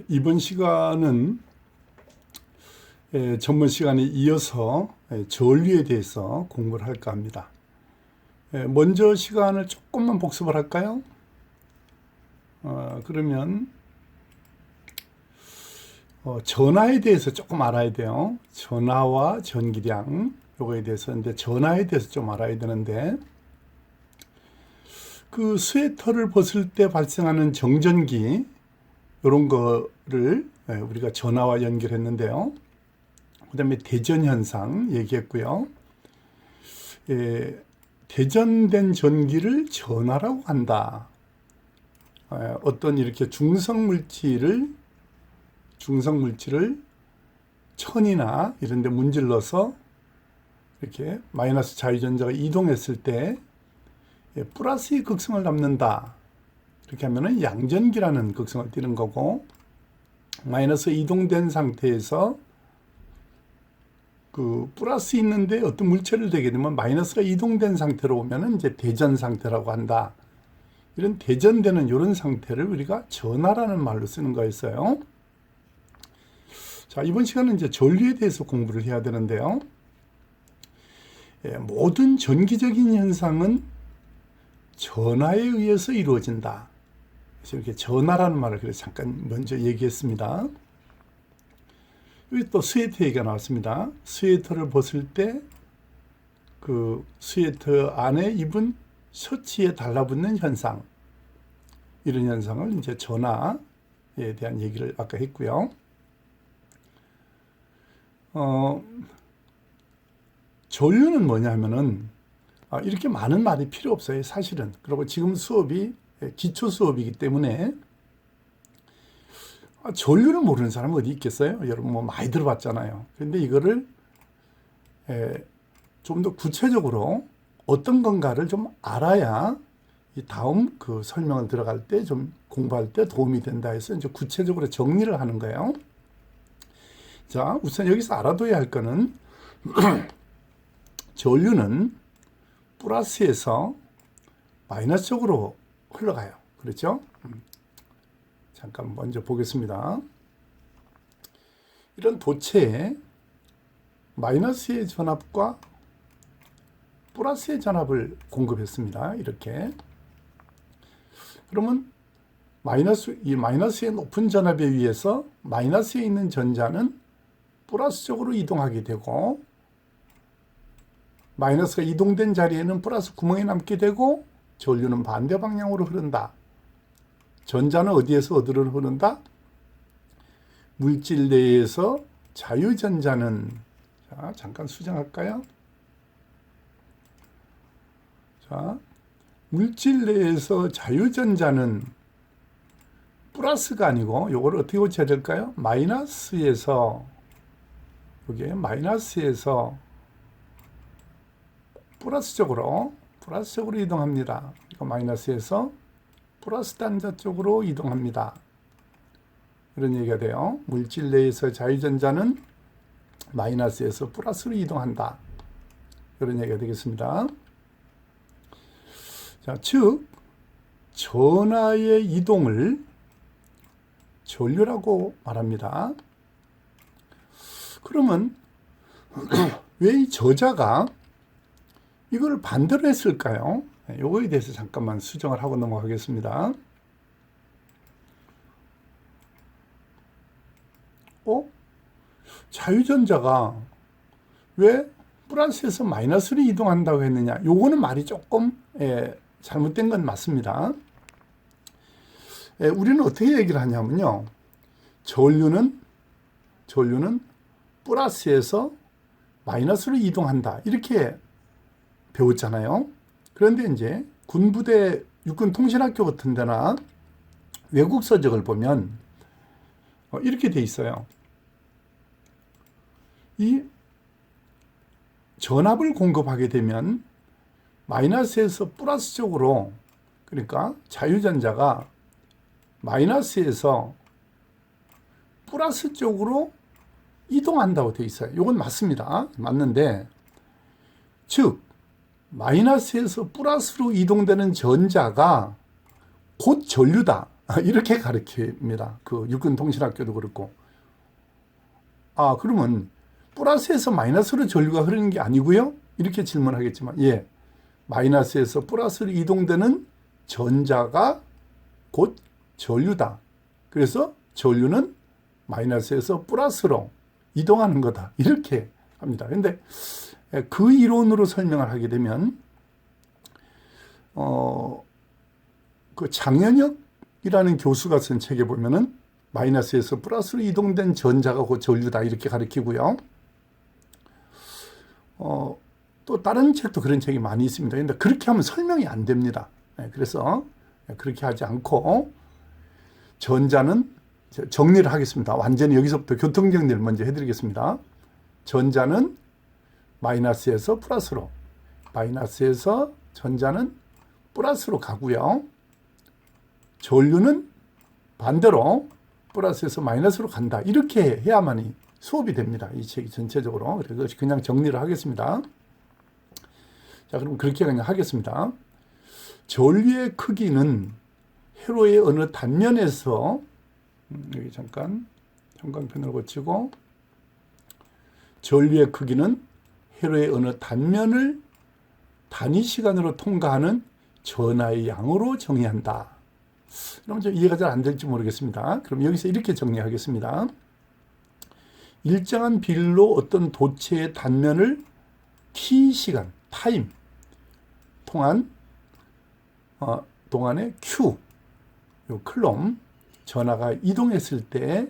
이번 시간은 전번 시간에 이어서 전류에 대해서 공부를 할까 합니다. 먼저 시간을 조금만 복습을 할까요? 그러면 전하에 대해서 조금 알아야 돼요. 전하와 전기량 요거에 대해서. 근데 전하에 대해서 좀 알아야 되는데, 그 스웨터를 벗을 때 발생하는 정전기 이런 거를 우리가 전하와 연결했는데요. 그 다음에 대전 현상 얘기했고요. 대전된 전기를 전하라고 한다. 어떤 이렇게 중성 물질을 천이나 이런 데 문질러서 이렇게 마이너스 자유전자가 이동했을 때 플러스의 극성을 남는다. 이렇게 하면은 양전기라는 극성을 띠는 거고, 마이너스 이동된 상태에서 그 플러스 있는데 어떤 물체를 대게 되면 마이너스가 이동된 상태로 오면은 이제 대전 상태라고 한다. 이런 대전되는 이런 상태를 우리가 전하라는 말로 쓰는 거였어요. 자, 이번 시간은 이제 전류에 대해서 공부를 해야 되는데요. 모든 전기적인 현상은 전하에 의해서 이루어진다. 그래서 이렇게 전하라는 말을 그래서 잠깐 먼저 얘기했습니다. 여기 또 스웨터 얘기가 나왔습니다. 스웨터를 벗을 때 그 스웨터 안에 입은 셔츠에 달라붙는 현상, 이런 현상을 이제 전하에 대한 얘기를 아까 했고요. 전류는 뭐냐 하면은 이렇게 많은 말이 필요 없어요, 사실은. 그리고 지금 수업이 기초 수업이기 때문에 전류를 모르는 사람은 어디 있겠어요? 여러분 뭐 많이 들어봤잖아요. 그런데 이거를 좀 더 구체적으로 어떤 건가를 좀 알아야 이 다음 그 설명을 들어갈 때 좀 공부할 때 도움이 된다 해서 이제 구체적으로 정리를 하는 거예요. 자, 우선 여기서 알아둬야 할 거는 전류는 플러스에서 마이너스 쪽으로 흘러가요. 그렇죠? 잠깐 먼저 보겠습니다. 이런 도체에 마이너스의 전압과 플러스의 전압을 공급했습니다. 이렇게. 그러면 이 마이너스의 높은 전압에 의해서 마이너스에 있는 전자는 플러스 쪽으로 이동하게 되고, 마이너스가 이동된 자리에는 플러스 구멍이 남게 되고, 전류는 반대 방향으로 흐른다. 전자는 어디에서 어디로 흐른다? 물질 내에서 자유전자는, 자, 잠깐 수정할까요? 자, 물질 내에서 자유전자는 플러스가 아니고, 요걸 어떻게 고쳐야 될까요? 마이너스에서, 여기에 마이너스에서 플러스 쪽으로 이동합니다. 이거 마이너스에서 플러스 단자 쪽으로 이동합니다. 이런 얘기가 돼요. 물질 내에서 자유전자는 마이너스에서 플러스로 이동한다. 이런 얘기가 되겠습니다. 자, 즉 전하의 이동을 전류라고 말합니다. 그러면 왜 이 저자가 이걸 반대로 했을까요? 요거에 대해서 잠깐만 수정을 하고 넘어가겠습니다. 자유전자가 왜 플러스에서 마이너스로 이동한다고 했느냐? 요거는 말이 조금 잘못된 건 맞습니다. 우리는 어떻게 얘기를 하냐면요. 전류는 플러스에서 마이너스로 이동한다. 이렇게 배웠잖아요. 그런데 이제 군부대 육군통신학교 같은 데나 외국 서적을 보면 이렇게 돼 있어요. 이 전압을 공급하게 되면 마이너스에서 플러스 쪽으로, 그러니까 자유전자가 마이너스에서 플러스 쪽으로 이동한다고 되어 있어요. 이건 맞습니다. 맞는데, 즉 마이너스에서 플러스로 이동되는 전자가 곧 전류다. 이렇게 가르칩니다. 그 육군통신학교도 그렇고. 그러면 플러스에서 마이너스로 전류가 흐르는 게 아니고요? 이렇게 질문하겠지만, 예, 마이너스에서 플러스로 이동되는 전자가 곧 전류다. 그래서 전류는 마이너스에서 플러스로 이동하는 거다. 이렇게 합니다. 그런데 그 이론으로 설명을 하게 되면 그 장현혁이라는 교수가 쓴 책에 보면은 마이너스에서 플러스로 이동된 전자가 곧 전류다 이렇게 가르치고요. 또 다른 책도 그런 책이 많이 있습니다. 그런데 그렇게 하면 설명이 안 됩니다. 그래서 그렇게 하지 않고 전자는 정리를 하겠습니다. 완전히 여기서부터 교통 정리를 먼저 해드리겠습니다. 전자는 마이너스에서 플러스로, 마이너스에서 전자는 플러스로 가고요. 전류는 반대로 플러스에서 마이너스로 간다. 이렇게 해야만이 수업이 됩니다. 이 책이 전체적으로. 그래서 그냥 정리를 하겠습니다. 자, 그럼 그렇게 그냥 하겠습니다. 전류의 크기는 회로의 어느 단면에서 여기 잠깐 형광펜을 고치고 전류의 크기는 회로의 어느 단면을 단위 시간으로 통과하는 전하의 양으로 정의한다. 그럼 좀 이해가 잘 안 될지 모르겠습니다. 그럼 여기서 이렇게 정리하겠습니다. 일정한 비율로 어떤 도체의 단면을 t 시간, 타임 동안에 q, 요 클롬 전하가 이동했을 때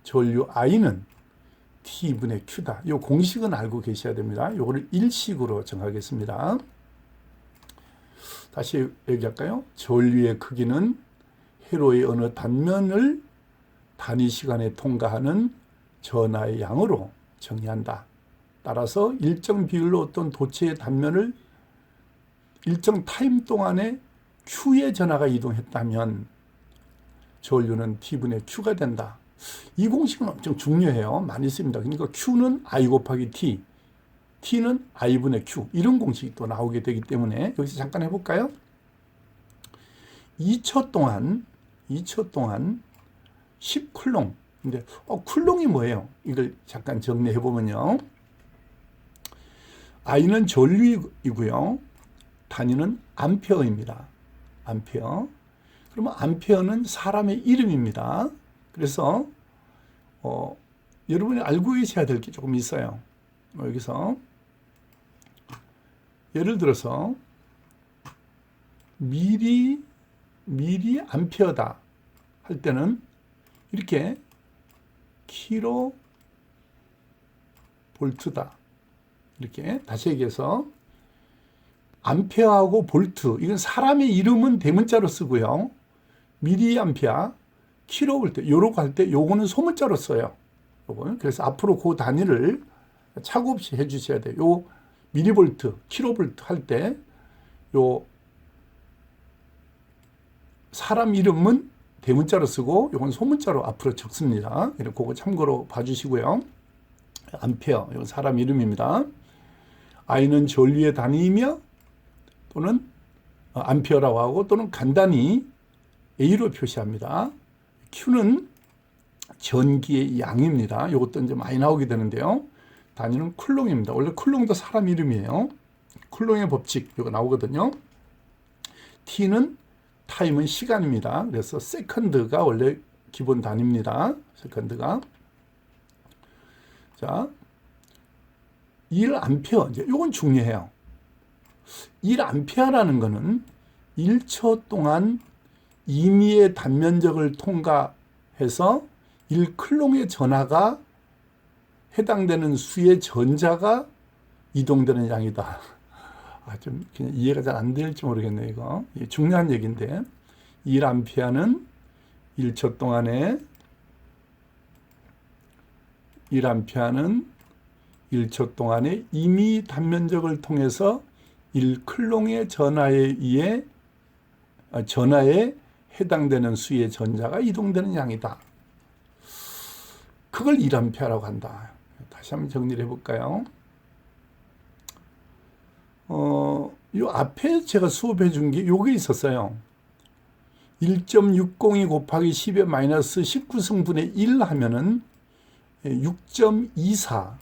전류 i는 t분의 q다. 요 공식은 알고 계셔야 됩니다. 요거를 일식으로 정하겠습니다. 다시 얘기할까요? 전류의 크기는 회로의 어느 단면을 단위 시간에 통과하는 전하의 양으로 정의한다. 따라서 일정 비율로 어떤 도체의 단면을 일정 타임 동안에 Q의 전하가 이동했다면 전류는 T분의 Q가 된다. 이 공식은 엄청 중요해요. 많이 씁니다. 그러니까 Q는 I 곱하기 T, T는 I분의 Q 이런 공식이 또 나오게 되기 때문에 여기서 잠깐 해볼까요? 2초 동안 10쿨롱. 근데 쿨롱이 뭐예요? 이걸 잠깐 정리해 보면요. I는 전류이고요. 단위는 암페어입니다. 암페어. 그러면 암페어는 사람의 이름입니다. 그래서 여러분이 알고 계셔야 될 게 조금 있어요. 여기서 예를 들어서 미리 암페어다 할 때는 이렇게 킬로 볼트다. 이렇게 다시 얘기해서 암페어하고 볼트, 이건 사람의 이름은 대문자로 쓰고요. 미리암페어, 킬로볼트, 요렇게 할 때 요거는 소문자로 써요. 요거는. 그래서 앞으로 그 단위를 착오 없이 해주셔야 돼요. 요 미리볼트, 킬로볼트 할 때 요 사람 이름은 대문자로 쓰고 요건 소문자로 앞으로 적습니다. 그거 참고로 봐주시고요. 암페어, 이건 사람 이름입니다. I는 전류의 단위이며 또는 암페어라고 하고 또는 간단히 A로 표시합니다. Q는 전기의 양입니다. 이것도 이제 많이 나오게 되는데요. 단위는 쿨롱입니다. 원래 쿨롱도 사람 이름이에요. 쿨롱의 법칙 이거 나오거든요. T는 타임은 시간입니다. 그래서 세컨드가 원래 기본 단위입니다. 세컨드가. 자, 1암페어. 이제 이건 중요해요. 1암페어라는 거는 1초 동안 임의의 단면적을 통과해서 1클롱의 전하가 해당되는 수의 전자가 이동되는 양이다. 좀 그냥 이해가 잘 안 될지 모르겠네요. 이거 중요한 얘기인데 1암페어는 1초 동안에 1암페어는 1초 동안에 임의 단면적을 통해서 1클롱의 전하에 해당되는 수의 전자가 이동되는 양이다. 그걸 1암페어라고 한다. 다시 한번 정리를 해볼까요? 요 앞에 제가 수업해 준 게 요게 있었어요. 1.602 곱하기 10의 마이너스 19승분의 1 하면은 6.24,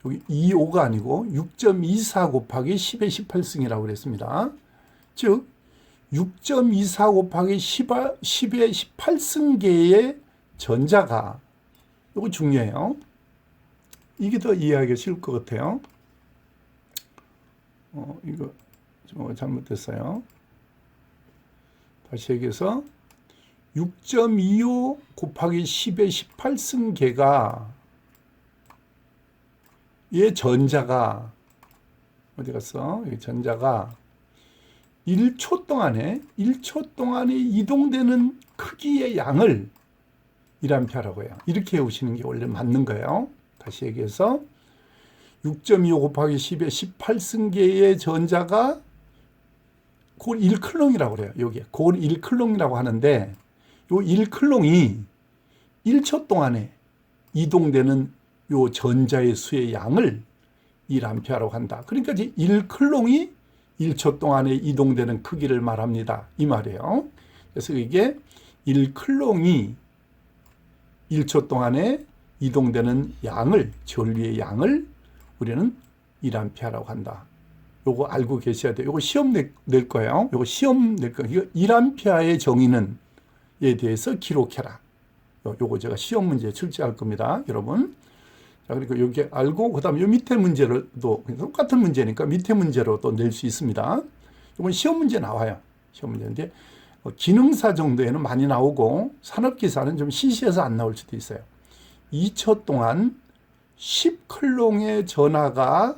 여기 25가 아니고 6.24 곱하기 10의 18승이라고 그랬습니다. 즉 6.24 곱하기 10의 18승계의 전자가, 이거 중요해요. 이게 더 이해하기 쉬울 것 같아요. 이거 좀 잘못됐어요. 다시 얘기해서 6.25 곱하기 10의 18승계가 얘 전자가 어디 갔어? 이 전자가 1초 동안에 이동되는 크기의 양을 1A라고 해요. 이렇게 외우시는 게 원래 맞는 거예요. 다시 얘기해서 6.25 곱하기 10의 18승계의 전자가 그걸 1클롱이라고 그래요. 여기에 그걸 1클롱이라고 하는데, 요 1클롱이 1초 동안에 이동되는 요 전자의 수의 양을 1A라고 한다. 그러니까 이제 1클롱이 1초 동안에 이동되는 크기를 말합니다. 이 말이에요. 그래서 이게 1클롱이 1초 동안에 이동되는 양을, 전류의 양을 우리는 1A라고 한다. 요거 알고 계셔야 돼요. 요거 시험 낼 거예요. 요거 시험 낼 거예요. 1A의 정의는 에 대해서 기록해라. 요거 제가 시험 문제에 출제할 겁니다. 여러분. 자, 그리고 여기 알고, 그 다음에 요 밑에 문제로도 똑같은 문제니까 밑에 문제로 또 낼 수 있습니다. 이번 시험 문제 나와요. 시험 문제인데, 기능사 정도에는 많이 나오고, 산업기사는 좀 시시해서 안 나올 수도 있어요. 2초 동안 10클롱의 전하가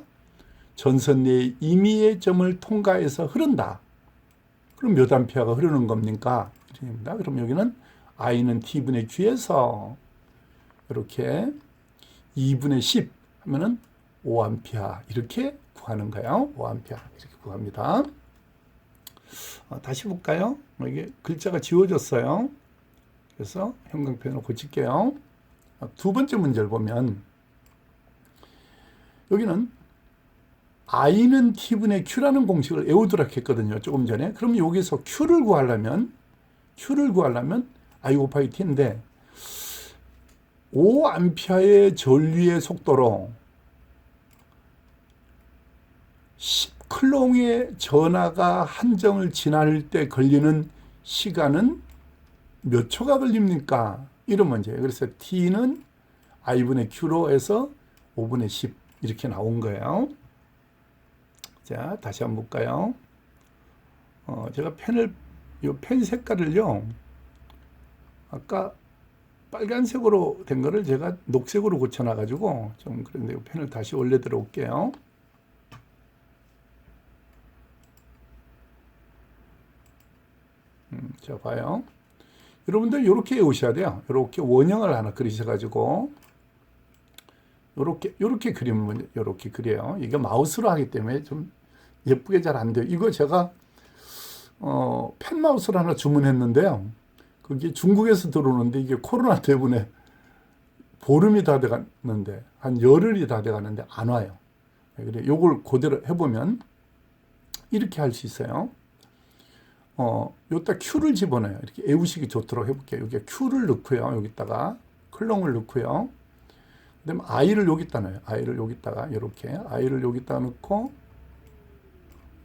전선 내의 임의의 점을 통과해서 흐른다. 그럼 몇 암페어가 흐르는 겁니까? 그럼 여기는 I는 T분의 Q에서 이렇게 2분의 10 하면은 5A 이렇게 구하는 거예요. 5A 이렇게 구합니다. 다시 볼까요? 이게 글자가 지워졌어요. 그래서 형광펜으로 고칠게요. 두 번째 문제를 보면 여기는 I는 T분의 Q라는 공식을 외우도록 했거든요. 조금 전에. 그럼 여기서 Q를 구하려면 I 곱하기 T인데 5A의 전류의 속도로 10클롱의 전하가 한정을 지날 때 걸리는 시간은 몇 초가 걸립니까? 이런 문제예요. 그래서 T는 I분의 Q로 해서 5분의 10 이렇게 나온 거예요. 자, 다시 한번 볼까요? 제가 이 펜 색깔을요, 아까 빨간색으로 된 거를 제가 녹색으로 고쳐놔가지고 좀 그런데 이 펜을 다시 원래 들어올게요. 자, 봐요. 여러분들 이렇게 외우셔야 돼요. 이렇게 원형을 하나 그리셔가지고 요렇게 그림을 먼저 요렇게 그려요. 이게 마우스로 하기 때문에 좀 예쁘게 잘 안 돼요. 이거 제가 펜 마우스를 하나 주문했는데요. 그게 중국에서 들어오는데 이게 코로나 때문에 보름이 다 돼갔는데 한 열흘이 다 돼가는데 안 와요. 그래 요걸 그대로 해보면 이렇게 할 수 있어요. 여기다 Q를 집어넣어요. 이렇게 외우시기 좋도록 해볼게요. 여기 Q를 넣고요. 여기다가 클롱을 넣고요. 그 다음에 I를 여기다 넣어요. I를 여기다가 이렇게 I를 여기다 넣고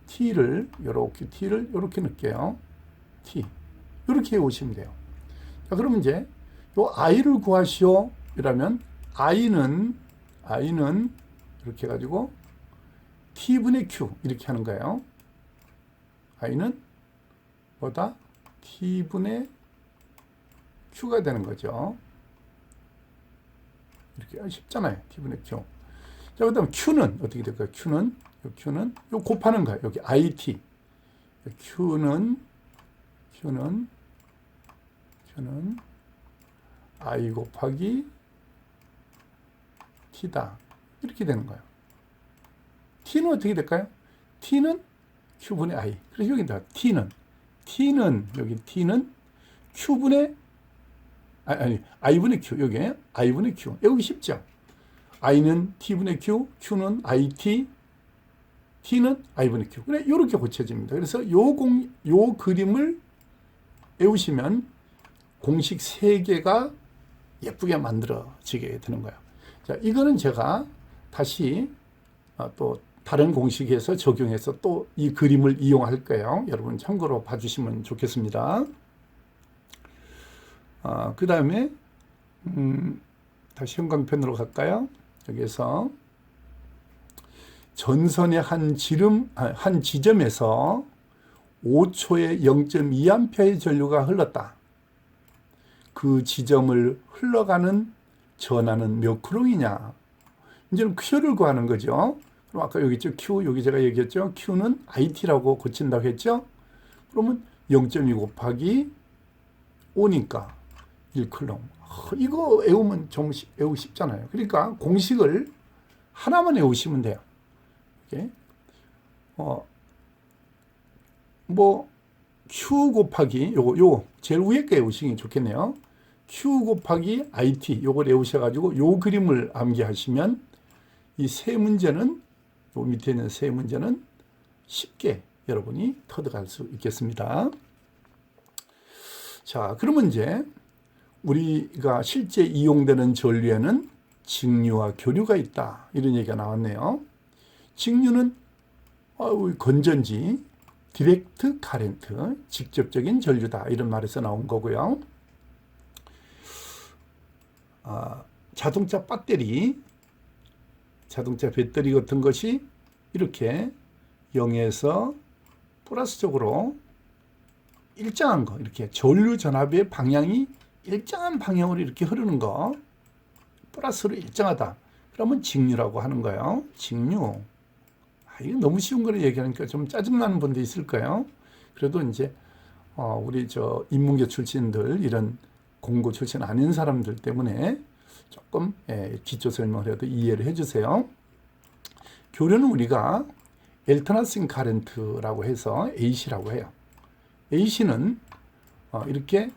T를 이렇게 넣을게요. T 이렇게 외우시면 돼요. 자, 그러면 이제 요 I를 구하시오 이러면 I는 이렇게 해가지고 T분의 Q 이렇게 하는 거예요. I는 뭐다? T분의 Q가 되는 거죠. 이렇게 쉽잖아요. T분의 Q. 자, 그 다음 Q는 어떻게 될까요? Q는 요 곱하는 거예요. 여기 IT. Q는 I 곱하기 T다. 이렇게 되는 거예요. T는 어떻게 될까요? T는 Q분의 I. 그래서 여기다 T는 여기 T는 Q분의 I분의 Q. 여기 I분의 Q. 여기 쉽죠? I는 T분의 Q, Q는 IT, T는 I분의 Q. 그래, 이렇게 고쳐집니다. 그래서 요 그림을 외우시면 공식 3개가 예쁘게 만들어지게 되는 거예요. 자, 이거는 제가 다시 또 다른 공식에서 적용해서 또 이 그림을 이용할 거예요. 여러분 참고로 봐주시면 좋겠습니다. 그 다음에 다시 형광펜으로 갈까요? 여기서 전선의 한 지점에서 5초에 0.2A의 전류가 흘렀다. 그 지점을 흘러가는 전하는 몇 쿠롱이냐? 이제는 Q를 구하는 거죠. 그럼 아까 여기 있죠? Q, 여기 제가 얘기했죠? Q는 IT라고 고친다고 했죠? 그러면 0.2 곱하기 5니까 1쿨롱. 이거 외우면 좀 외우기 쉽잖아요. 그러니까 공식을 하나만 외우시면 돼요. 이렇게. Q 곱하기 요거 제일 위에 거 외우시는 게 좋겠네요. Q 곱하기 IT 요걸 외우셔가지고 요 그림을 암기하시면 이 세 문제는 요 밑에 있는 세 문제는 쉽게 여러분이 터득할 수 있겠습니다. 자, 그러면 이제 우리가 실제 이용되는 전류에는 직류와 교류가 있다. 이런 얘기가 나왔네요. 직류는 건전지, 디렉트 카렌트, 직접적인 전류다. 이런 말에서 나온 거고요. 자동차 배터리 같은 것이 이렇게 0에서 플러스 쪽으로 일정한 거, 이렇게 전류 전압의 방향이 일정한 방향으로 이렇게 흐르는 거, 플러스로 일정하다. 그러면 직류라고 하는 거예요. 직류. 이거 너무 쉬운 거를 얘기하니까 좀 짜증나는 분도 있을 거예요. 그래도 이제 우리 인문계 출신들, 이런 공고 출신 아닌 사람들 때문에 조금 기초 설명을 해도 이해를 해주세요. 교류는 우리가 엘터너싱 카렌트라고 해서 AC라고 해요. AC는 이렇게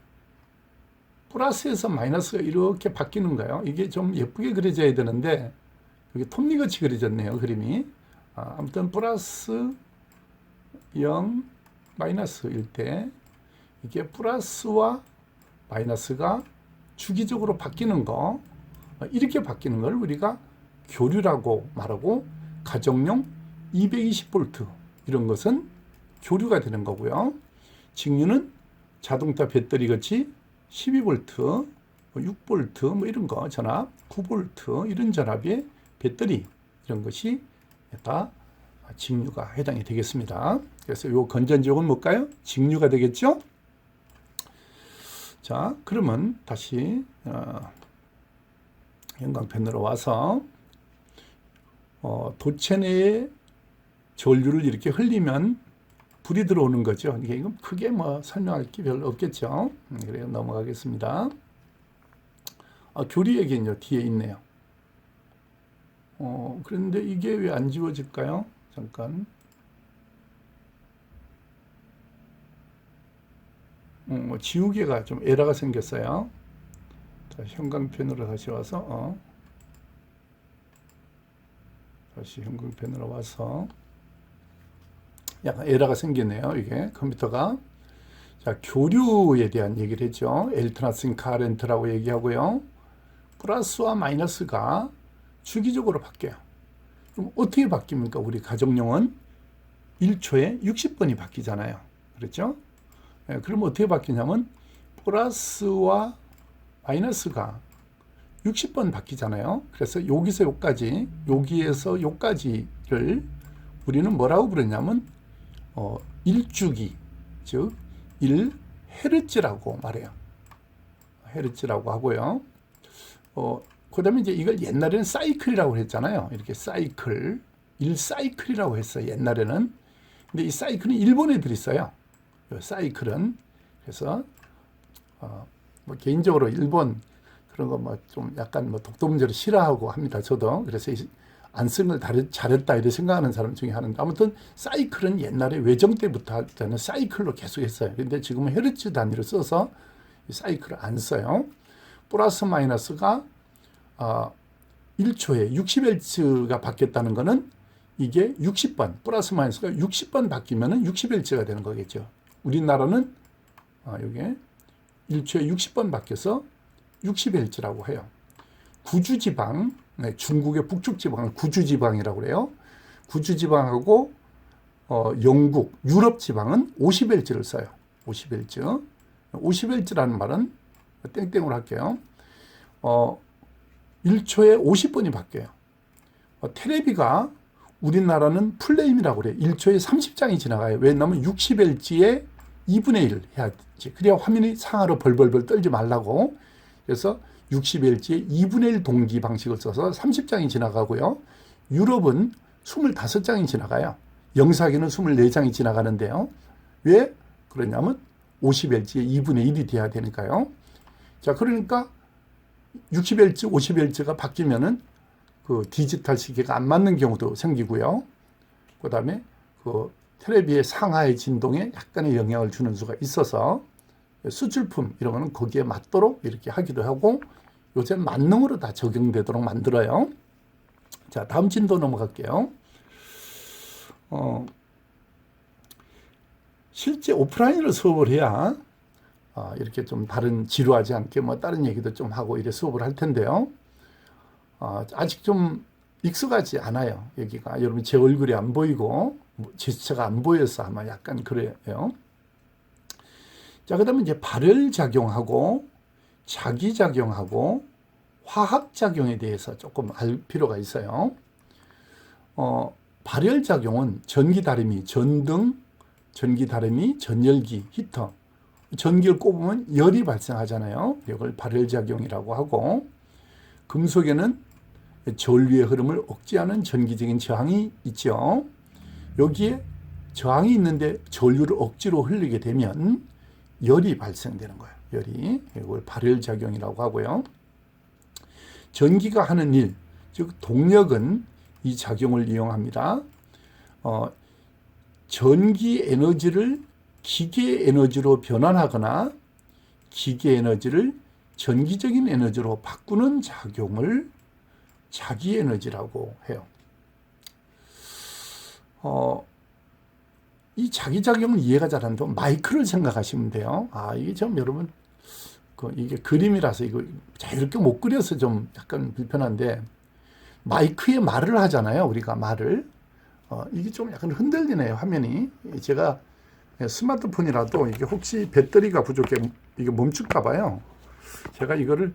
플러스에서 마이너스가 이렇게 바뀌는 거예요. 이게 좀 예쁘게 그려져야 되는데 여기 톱니같이 그려졌네요. 그림이. 아무튼 플러스 0, 마이너스일 때 이게 플러스와 마이너스가 주기적으로 바뀌는 거, 이렇게 바뀌는 걸 우리가 교류라고 말하고, 가정용 220V 이런 것은 교류가 되는 거고요. 직류는 자동차 배터리 같이 12V, 6V 뭐 이런 거 전압, 9V 이런 전압의 배터리 이런 것이 다 직류가 해당이 되겠습니다. 그래서 이 건전지역은 뭘까요? 직류가 되겠죠? 자, 그러면 다시 형광펜으로 와서 도체 내에 전류를 이렇게 흘리면 불이 들어오는 거죠. 이건 크게 설명할 게 별로 없겠죠. 그래서 넘어가겠습니다. 교류 얘기는 뒤에 있네요. 그런데 이게 왜 안 지워질까요? 잠깐. 지우개가 좀 에러가 생겼어요. 자, 형광펜으로 다시 와서, 다시 형광펜으로 와서, 약간 에러가 생기네요. 이게 컴퓨터가. 자, 교류에 대한 얘기를 했죠. 엘터너싱 카렌트라고 얘기하고요. 플러스와 마이너스가 주기적으로 바뀌어요. 그럼 어떻게 바뀝니까? 우리 가정용은 1초에 60번이 바뀌잖아요. 그렇죠? 그럼 어떻게 바뀌냐면 플러스와 마이너스가 60번 바뀌잖아요. 그래서 여기서 여기까지, 여기에서 여기까지를 우리는 뭐라고 부르냐면 1주기, 즉 1헤르츠라고 말해요. 헤르츠라고 하고요. 그 다음에 이제 이걸 옛날에는 사이클이라고 했잖아요. 이렇게 사이클, 1사이클이라고 했어요. 옛날에는. 근데 이 사이클은 일본 애들이 써요. 사이클은. 그래서 개인적으로 일본 그런 거 좀 약간 독도문제를 싫어하고 합니다. 저도. 그래서 안 쓰는 걸 잘했다 이렇게 생각하는 사람 중에 하나인데, 아무튼 사이클은 옛날에 외정 때부터 할 때는 사이클로 계속 했어요. 근데 지금은 헤르츠 단위로 써서 이 사이클을 안 써요. 플러스 마이너스가 1초에 60Hz가 바뀌었다는 거는 이게 60번, 플러스 마이너스가 60번 바뀌면은 60Hz가 되는 거겠죠. 우리나라는 여기 1초에 60번 바뀌어서 60Hz라고 해요. 구주지방, 중국의 북쪽지방을 구주지방이라고 그래요. 구주지방하고 영국, 유럽지방은 50Hz를 써요. 50Hz. 50Hz라는 말은 땡땡으로 할게요. 1초에 50번이 바뀌어요. 테레비가 우리나라는 플레임이라고 그래요. 1초에 30장이 지나가요. 왜냐하면 60Hz에 2분의 1 해야지. 그래야 화면이 상하로 벌벌벌 떨지 말라고. 그래서 60Hz에 2분의 1 동기 방식을 써서 30장이 지나가고요. 유럽은 25장이 지나가요. 영사기는 24장이 지나가는데요. 왜 그러냐면 50Hz에 2분의 1이 돼야 되니까요. 자, 그러니까 60Hz, 50Hz가 바뀌면은 그 디지털 시계가 안 맞는 경우도 생기고요. 그 다음에 그 텔레비의 상하의 진동에 약간의 영향을 주는 수가 있어서 수출품 이런 거는 거기에 맞도록 이렇게 하기도 하고 요새 만능으로 다 적용되도록 만들어요. 자, 다음 진도 넘어갈게요. 실제 오프라인으로 수업을 해야 이렇게 좀 다른 지루하지 않게 뭐 다른 얘기도 좀 하고 이래 수업을 할 텐데요. 아직 좀 익숙하지 않아요. 여기가 여러분 제 얼굴이 안 보이고 제스처가 안 보여서 아마 약간 그래요. 자, 그다음에 이제 발열작용하고 자기작용하고 화학작용에 대해서 조금 알 필요가 있어요. 발열작용은 전기다리미, 전등, 전기다리미, 전열기, 히터. 전기를 꼽으면 열이 발생하잖아요. 이걸 발열작용이라고 하고, 금속에는 전류의 흐름을 억제하는 전기적인 저항이 있죠. 여기에 저항이 있는데 전류를 억지로 흘리게 되면 열이 발생되는 거예요. 열이. 이걸 발열작용이라고 하고요. 전기가 하는 일, 즉 동력은 이 작용을 이용합니다. 전기 에너지를 기계 에너지로 변환하거나 기계 에너지를 전기적인 에너지로 바꾸는 작용을 자기 에너지라고 해요. 이 자기작용을 이해가 잘 안 되면 마이크를 생각하시면 돼요. 이게 좀 여러분, 이게 그림이라서 이거 이렇게 못 그려서 좀 약간 불편한데, 마이크에 말을 하잖아요. 우리가 말을. 이게 좀 약간 흔들리네요. 화면이. 제가 스마트폰이라도 이게 혹시 배터리가 부족해 이게 멈출까 봐요. 제가 이거를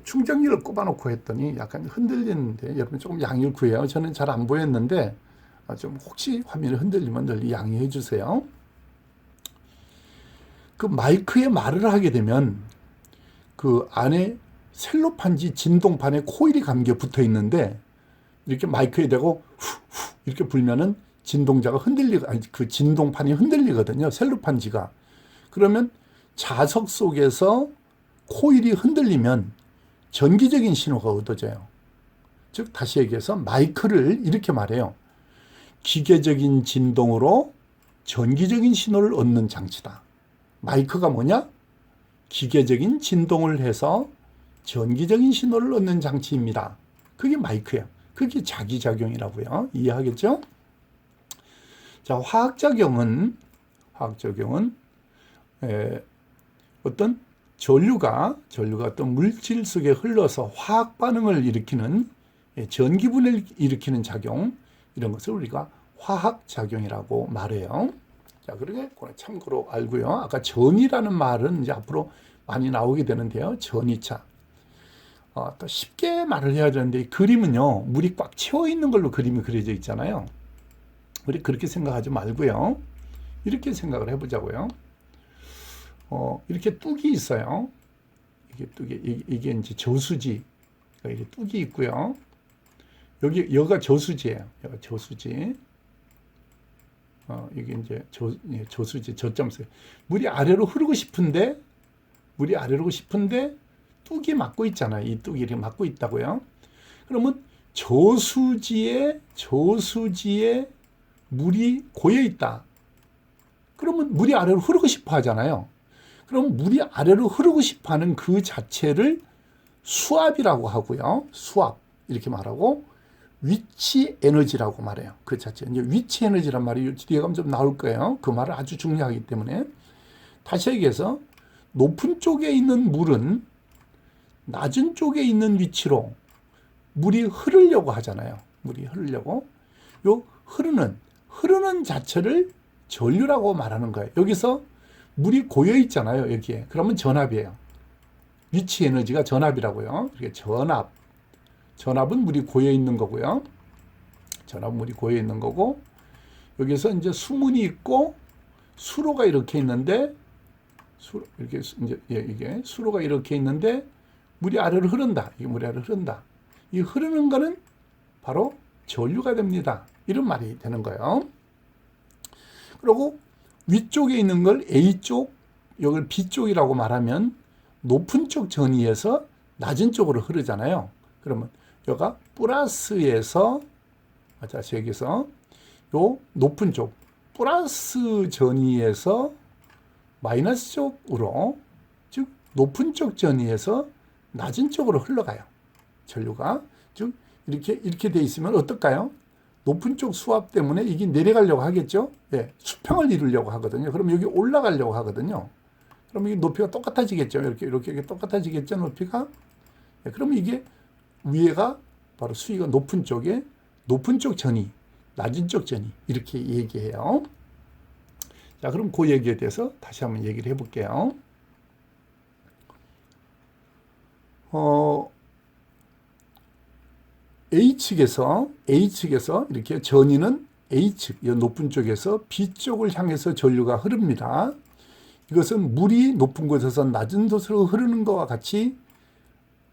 충전기를 꼽아놓고 했더니 약간 흔들리는데 여러분 조금 양해를 구해요. 저는 잘 안 보였는데 좀 혹시 화면이 흔들리면 널리 양해해 주세요. 그 마이크에 말을 하게 되면 그 안에 셀로판지 진동판에 코일이 감겨 붙어 있는데 이렇게 마이크에 대고 후 이렇게 불면은 진동자가 그 진동판이 흔들리거든요. 셀로판지가. 그러면 자석 속에서 코일이 흔들리면 전기적인 신호가 얻어져요. 즉 다시 얘기해서 마이크를 이렇게 말해요. 기계적인 진동으로 전기적인 신호를 얻는 장치다. 마이크가 뭐냐? 기계적인 진동을 해서 전기적인 신호를 얻는 장치입니다. 그게 마이크예요. 그게 자기작용이라고요. 이해하겠죠? 자, 화학작용은 어떤 전류가 어떤 물질 속에 흘러서 화학 반응을 일으키는 전기분해를 일으키는 작용, 이런 것을 우리가 화학작용이라고 말해요. 자, 그러게 참고로 알고요. 아까 전이라는 말은 이제 앞으로 많이 나오게 되는데요. 전이차. 또 쉽게 말을 해야 되는데 이 그림은요. 물이 꽉 채워 있는 걸로 그림이 그려져 있잖아요. 우리 그렇게 생각하지 말고요. 이렇게 생각을 해보자고요. 이렇게 뚝이 있어요. 이게 이제 저수지. 이게 뚝이 있고요. 여기가 저수지예요. 여기가 저수지. 이게 이제 저수지 저점수. 물이 아래로 흐르고 싶은데 뚝이 막고 있잖아요. 이 뚝이 이렇게 막고 있다고요. 그러면 저수지에 물이 고여 있다. 그러면 물이 아래로 흐르고 싶어 하잖아요. 그럼 물이 아래로 흐르고 싶어 하는 그 자체를 수압이라고 하고요. 수압. 이렇게 말하고 위치 에너지라고 말해요. 그 자체. 이제 위치 에너지란 말이 뒤에 가면 좀 나올 거예요. 그 말은 아주 중요하기 때문에. 다시 얘기해서 높은 쪽에 있는 물은 낮은 쪽에 있는 위치로 물이 흐르려고 하잖아요. 물이 흐르려고. 요 흐르는 자체를 전류라고 말하는 거예요. 여기서 물이 고여 있잖아요. 여기에. 그러면 전압이에요. 위치 에너지가 전압이라고요. 이게 전압은 물이 고여 있는 거고요. 전압은 물이 고여 있는 거고, 여기서 이제 수문이 있고 수로가 이렇게 있는데, 이렇게 이제 이게 수로가 이렇게 있는데 물이 아래로 흐른다. 이게 물이 아래로 흐른다. 이 흐르는 거는 바로 전류가 됩니다. 이런 말이 되는 거예요. 그리고 위쪽에 있는 걸 A쪽, 여기를 B쪽이라고 말하면 높은 쪽 전위에서 낮은 쪽으로 흐르잖아요. 그러면 여기가 플러스에서, 여기서 요 높은 쪽 플러스 전위에서 마이너스 쪽으로, 즉 높은 쪽 전위에서 낮은 쪽으로 흘러가요. 전류가. 즉 이렇게 돼 있으면 어떨까요? 높은 쪽 수압 때문에 이게 내려가려고 하겠죠. 예, 수평을 이루려고 하거든요. 그럼 여기 올라가려고 하거든요. 그럼 이게 높이가 똑같아지겠죠. 이렇게 똑같아지겠죠, 높이가. 예, 그러면 이게 위에가 바로 수위가 높은 쪽에 높은 쪽 전위, 낮은 쪽 전위 이렇게 얘기해요. 자, 그럼 그 얘기에 대해서 다시 한번 얘기를 해볼게요. A측에서 이렇게 전위는 A측, 이 높은 쪽에서 B쪽을 향해서 전류가 흐릅니다. 이것은 물이 높은 곳에서 낮은 곳으로 흐르는 것과 같이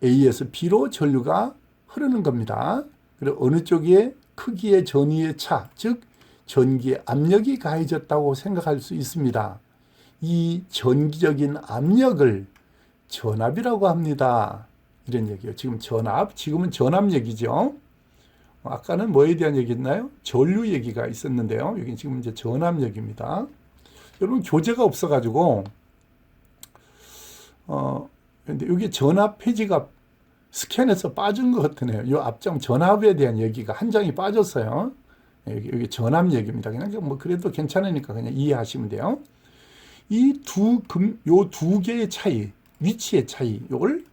A에서 B로 전류가 흐르는 겁니다. 그리고 어느 쪽에 크기의 전위의 차, 즉 전기의 압력이 가해졌다고 생각할 수 있습니다. 이 전기적인 압력을 전압이라고 합니다. 이런 얘기예요. 지금은 전압 얘기죠. 아까는 뭐에 대한 얘기였나요? 전류 얘기가 있었는데요. 여기 지금 이제 전압 얘기입니다. 여러분 교재가 없어가지고 근데 여기 전압 페이지가 스캔해서 빠진 것 같으네요. 이 앞장 전압에 대한 얘기가 한 장이 빠졌어요. 여기 전압 얘기입니다. 그냥 뭐 그래도 괜찮으니까 그냥 이해하시면 돼요. 요 두 개의 차이, 위치의 차이, 요걸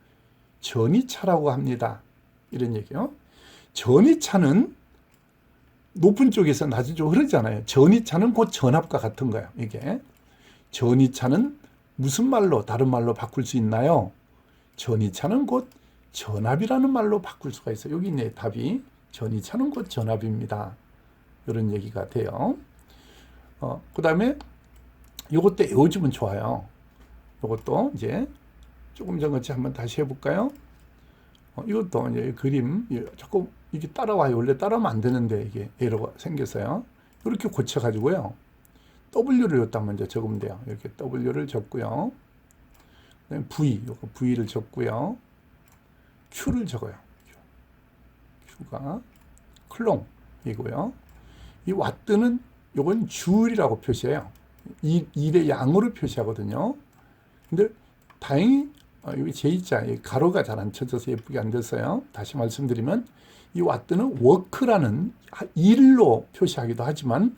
전위차라고 합니다. 이런 얘기요. 전위차는 높은 쪽에서 낮은 쪽으로 흐르잖아요. 전위차는 곧 전압과 같은 거예요. 이게 전위차는 무슨 말로, 다른 말로 바꿀 수 있나요? 전위차는 곧 전압이라는 말로 바꿀 수가 있어요. 여기 있네, 답이. 전위차는 곧 전압입니다. 이런 얘기가 돼요. 그 다음에 요것도 외워주면 좋아요. 요것도 이제 조금 전같이 한번 다시 해볼까요? 이것도 이제 그림, 자꾸 이게 따라와요. 원래 따라하면 안 되는데 이게 에러가 생겼어요. 이렇게 고쳐가지고요. W를 여기다 먼저 적으면 돼요. 이렇게 W를 적고요. 그다음에 요거 V를 적고요. Q를 적어요. Q가 클롱이고요. 이 와트는 요건 줄이라고 표시해요. 일의 양으로 표시하거든요. 근데 다행히 여기 J자, 가로가 잘 안 쳐져서 예쁘게 안 됐어요. 다시 말씀드리면 이 와트는 워크라는 일로 표시하기도 하지만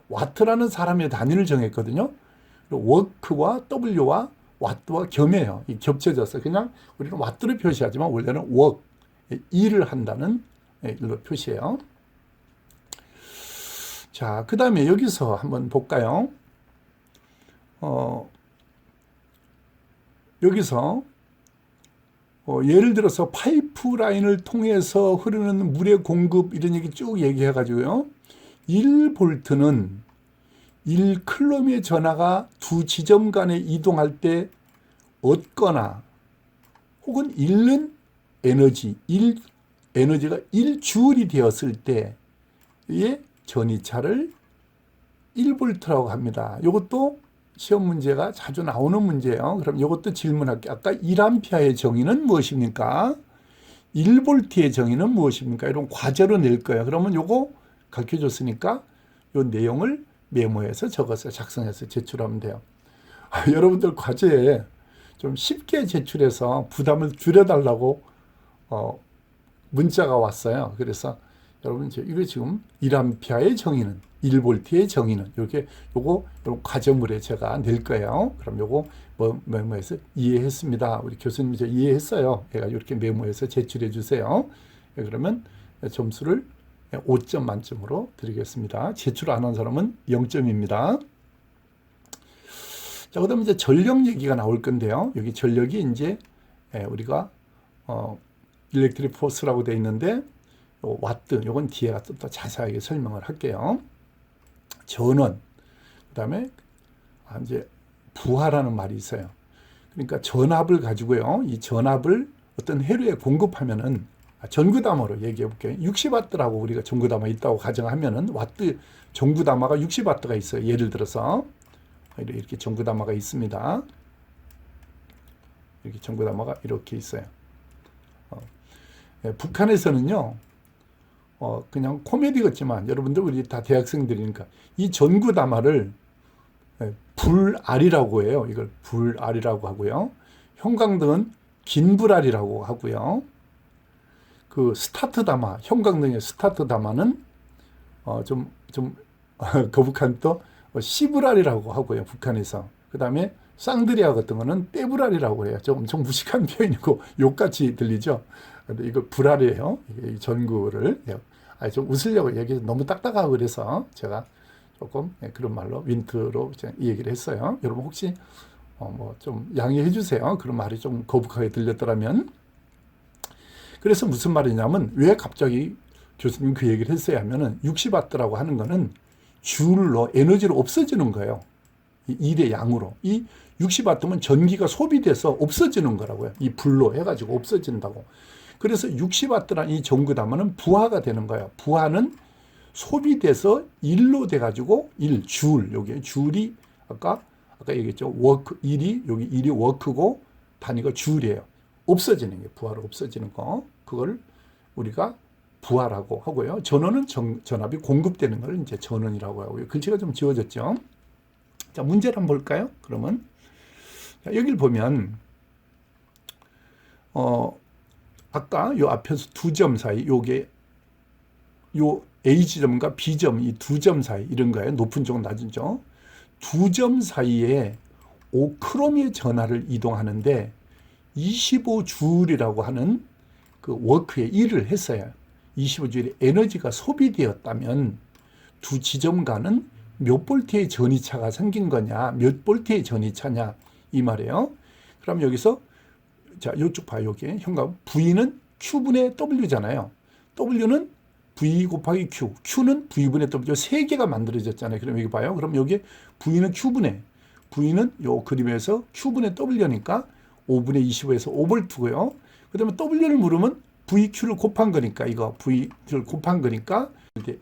와트라는 사람의 단위를 정했거든요. 워크와 W와 와트와 겸해요. 겹쳐져서 그냥 우리는 와트로 표시하지만 원래는 워크, 일을 한다는 일로 표시해요. 자, 그 다음에 여기서 한번 볼까요? 여기서 예를 들어서 파이프라인을 통해서 흐르는 물의 공급 이런 얘기 쭉 얘기해 가지고요. 1볼트는 1클럼의 전하가 두 지점 간에 이동할 때 얻거나 혹은 잃는 에너지가 1주울이 되었을 때의 전이차를 1볼트라고 합니다. 이것도 시험 문제가 자주 나오는 문제예요. 그럼 이것도 질문할게요. 아까 1암페어의 정의는 무엇입니까? 1볼트의 정의는 무엇입니까? 이런 과제로 낼 거예요. 그러면 이거 가르쳐줬으니까 이 내용을 메모해서 적어서 작성해서 제출하면 돼요. 여러분들 과제에 좀 쉽게 제출해서 부담을 줄여달라고 문자가 왔어요. 그래서 여러분 이거 지금 1암페어의 정의는 1볼트의 정의는 이렇게 요거 과제물에 제가 낼 거예요. 그럼 요거 메모해서 이해했습니다. 우리 교수님 이제 이해했어요. 제가 이렇게 메모해서 제출해 주세요. 그러면 점수를 5점 만점으로 드리겠습니다. 제출 안 한 사람은 0점입니다. 자, 그다음에 이제 전력 얘기가 나올 건데요. 여기 전력이 이제 우리가 일렉트릭 포스라고 되어 있는데 와트, 요건 뒤에 가서 또 자세하게 설명을 할게요. 전원, 그다음에 이제 부하라는 말이 있어요. 그러니까 전압을 가지고요. 이 전압을 어떤 회로에 공급하면은 전구담화로 얘기해 볼게요. 60와트라고 우리가 전구담화 있다고 가정하면은 와트 전구담화가 60와트가 있어요. 예를 들어서 이렇게 전구담화가 있습니다. 이렇게 전구담화가 이렇게 있어요. 북한에서는요, 그냥 코미디 같지만 여러분들 우리 다 대학생들이니까 이 전구담화를 불알이라고 해요. 이걸 불알이라고 하고요. 형광등은 긴불알이라고 하고요. 그 스타트 담화, 형광등의 스타트 담화는 좀 거북한 또 시불알이라고 하고요. 북한에서. 그 다음에 쌍드리아 같은 거는 떼불알이라고 해요. 좀 엄청 무식한 표현이고 욕같이 들리죠. 근데 이거 불알이에요. 이 전구를. 좀 웃으려고 얘기해서 너무 딱딱하고 그래서 제가 조금 그런 말로 윈트로 이 얘기를 했어요. 여러분 혹시 뭐 좀 양해해 주세요. 그런 말이 좀 거북하게 들렸더라면. 그래서 무슨 말이냐면 왜 갑자기 교수님 그 얘기를 했어야 하면은 60와트라고 하는 거는 줄로 에너지로 없어지는 거예요. 이 일의 양으로. 이 60와트면 전기가 소비돼서 없어지는 거라고요. 이 불로 해가지고 없어진다고. 그래서 60와트라는 이 전구담화는 부하가 되는 거예요. 부하는 소비돼서 1로 돼가지고 줄, 여기 줄이 아까 얘기했죠. 워크, 여기 1이 워크고 단위가 줄이에요. 없어지는 게 부하로 없어지는 거. 그걸 우리가 부하라고 하고요. 전원은 전압이 공급되는 걸 이제 전원이라고 하고요. 글씨가 좀 지워졌죠. 자, 문제를 한번 볼까요? 그러면 자, 여기를 보면 아까 요 앞에서 두 점 사이 요게 요 A지점과 B점 이 두 점 사이 이런 거예요. 높은 쪽 낮은 쪽. 두 점 사이에 5크롬의 전하를 이동하는데 25줄이라고 하는 그 워크의 일을 했어요. 25줄의 에너지가 소비되었다면 두 지점 간은 몇 볼트의 전이차가 생긴 거냐, 몇 볼트의 전이차냐 이 말이에요. 그럼 여기서 자, 이쪽 봐요. 여기 현관 V는 Q분의 W잖아요. W는 V 곱하기 Q, Q는 V분의 W 세 개가 만들어졌잖아요. 그럼 여기 봐요. 그럼 여기 V는 Q분의 V는 요 그림에서 Q분의 W니까 5분의 25에서 5볼트고요. 그 다음에 W를 물으면 VQ를 곱한 거니까 이거 V를 곱한 거니까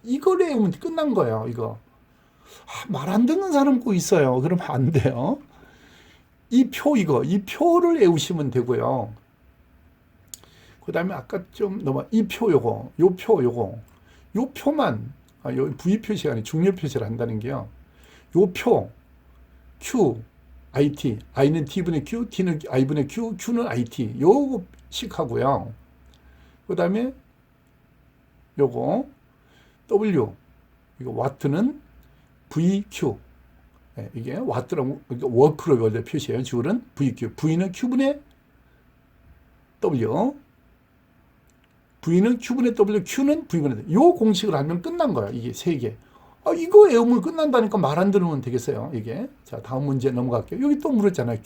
이걸 외우면 끝난 거예요. 이거 말 안 듣는 사람 꼭 있어요. 그러면 안 돼요. 이 표를 외우시면 되고요. 그 다음에 아까 좀 이 표 요거 요 표만 요 V 표시가 아니라 중요 표시를 한다는 게요. 요 표 Q IT, I는 T분의 Q, T는 I분의 Q, Q는 IT 요거씩 하고요. 그 다음에 요거 W 이거 와트는 VQ 이게 와트라고 워크로 원래 표시해요. 줄은 VQ, V는 Q분의 W, V는 Q분의 W, Q는 V분의 W. 요 공식을 하면 끝난 거예요. 이게 세 개. 이거 외우면 끝난다니까 말 안 들으면 되겠어요. 이게. 자, 다음 문제 넘어갈게요. 여기 또 물었잖아요.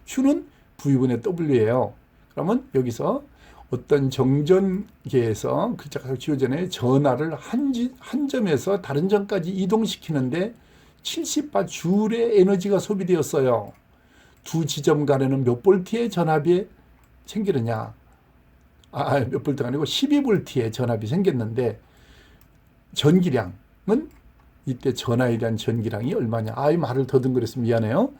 Q는 V분의 W예요. 그러면 여기서 어떤 정전기에서 글자가 지워지네 전하를 한 점에서 다른 점까지 이동시키는데 70바 줄의 에너지가 소비되었어요. 두 지점 간에는 몇 볼트의 전압이 생기느냐? 몇 볼트가 아니고 12볼트의 전압이 생겼는데 전기량은 이때 전하에 대한 전기량이 얼마냐? 이 말을 더듬거렸으면 미안해요.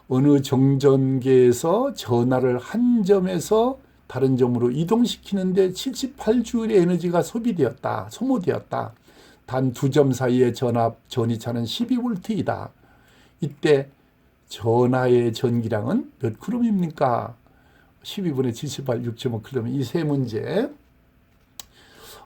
어느 정전기에서 전하를 한 점에서 다른 점으로 이동시키는데 78줄의 에너지가 소모되었다. 단 두 점 사이의 전이차는 12볼트이다. 이때 전하의 전기량은 몇 쿨럼입니까? 12분의 78, 6.5 쿨럼. 이 세 문제.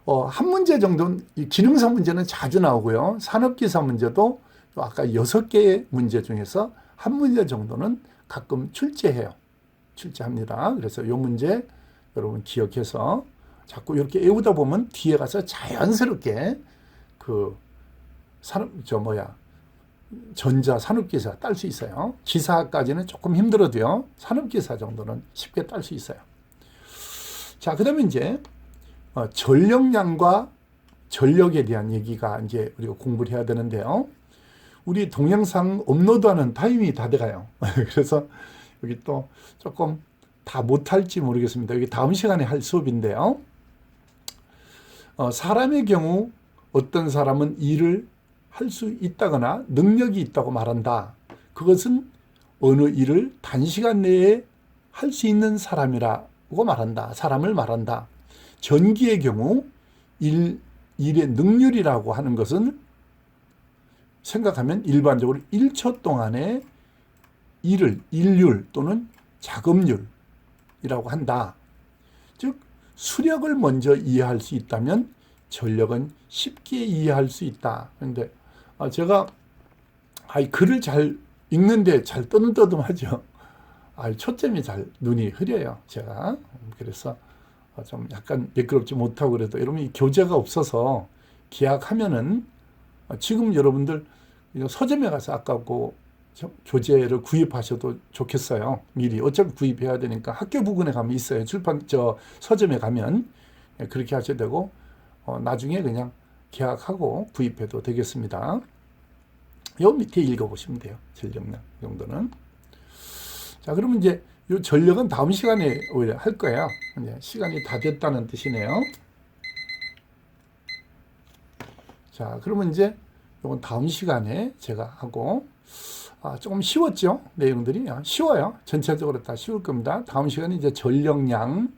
한 문제 정도는 이 기능사 문제는 자주 나오고요. 산업기사 문제도 아까 6개의 문제 중에서 한 문제 정도는 가끔 출제해요. 출제합니다. 그래서 이 문제 여러분 기억해서 자꾸 이렇게 외우다 보면 뒤에 가서 자연스럽게 그 전자 산업기사 딸 수 있어요. 기사까지는 조금 힘들어도요. 산업기사 정도는 쉽게 딸 수 있어요. 자, 그다음에 이제 전력량과 전력에 대한 얘기가 이제 우리가 공부를 해야 되는데요. 우리 동영상 업로드하는 타임이 다 돼가요. 그래서 여기 또 조금 다 못할지 모르겠습니다. 여기 다음 시간에 할 수업인데요. 사람의 경우 어떤 사람은 일을 할 수 있다거나 능력이 있다고 말한다. 그것은 어느 일을 단시간 내에 할 수 있는 사람이라고 말한다. 사람을 말한다. 전기의 경우 일의 능률이라고 하는 것은 생각하면 일반적으로 1초 동안의 일률 또는 작업률이라고 한다. 즉 수력을 먼저 이해할 수 있다면 전력은 쉽게 이해할 수 있다. 그런데 제가 글을 잘 읽는데 잘 뜨문뜨문하죠. 초점이 잘 눈이 흐려요. 제가 그래서 좀 약간 매끄럽지 못하고 그래도 여러분 이 교재가 없어서 계약하면은 지금 여러분들 서점에 가서 아까 그 교재를 구입하셔도 좋겠어요. 미리 어차피 구입해야 되니까 학교 부근에 가면 있어요. 서점에 가면 그렇게 하셔도 되고 나중에 그냥 계약하고 구입해도 되겠습니다. 요 밑에 읽어보시면 돼요. 전력량 정도는. 자, 그러면 이제 이 전력은 다음 시간에 오히려 할 거예요. 이제 시간이 다 됐다는 뜻이네요. 자, 그러면 이제 이건 다음 시간에 제가 하고 조금 쉬웠죠? 내용들이 쉬워요. 전체적으로 다 쉬울 겁니다. 다음 시간에 이제 전력량에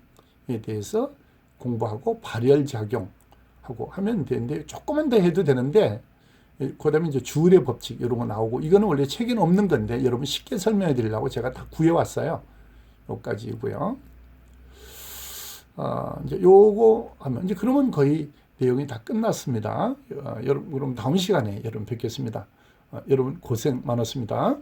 대해서 공부하고 발열작용하고 하면 되는데 조금만 더 해도 되는데 그 다음에 이제 주울의 법칙 이런 거 나오고 이거는 원래 책에는 없는 건데 여러분 쉽게 설명해 드리려고 제가 다 구해왔어요. 여기까지고요. 이제 요거 하면 이제 그러면 거의 내용이 다 끝났습니다. 여러분 다음 시간에 여러분 뵙겠습니다. 여러분 고생 많았습니다.